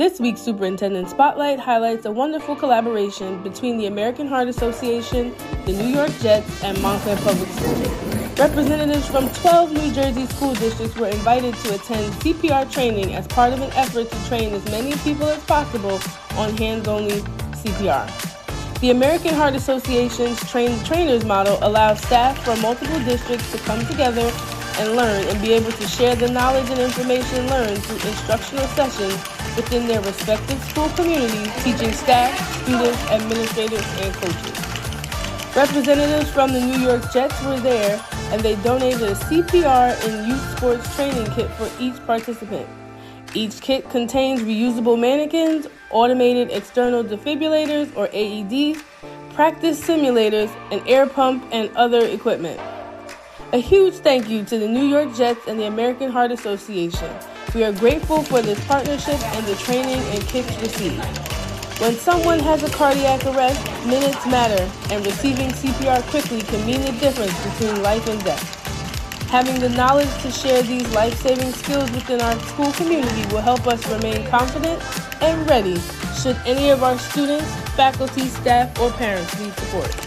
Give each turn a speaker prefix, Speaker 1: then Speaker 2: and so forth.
Speaker 1: This week's Superintendent Spotlight highlights a wonderful collaboration between the American Heart Association, the New York Jets, and Montclair Public Schools. Representatives from 12 New Jersey school districts were invited to attend CPR training as part of an effort to train as many people as possible on hands-only CPR. The American Heart Association's trainers model allows staff from multiple districts to come together and learn and be able to share the knowledge and information learned through instructional sessions within their respective school communities, teaching staff, students, administrators, and coaches. Representatives from the New York Jets were there, and they donated a CPR and youth sports training kit for each participant. Each kit contains reusable mannequins, automated external defibrillators or AEDs, practice simulators, an air pump, and other equipment. A huge thank you to the New York Jets and the American Heart Association. We are grateful for this partnership and the training and kits received. When someone has a cardiac arrest, minutes matter, and receiving CPR quickly can mean the difference between life and death. Having the knowledge to share these life-saving skills within our school community will help us remain confident and ready should any of our students, faculty, staff, or parents need support.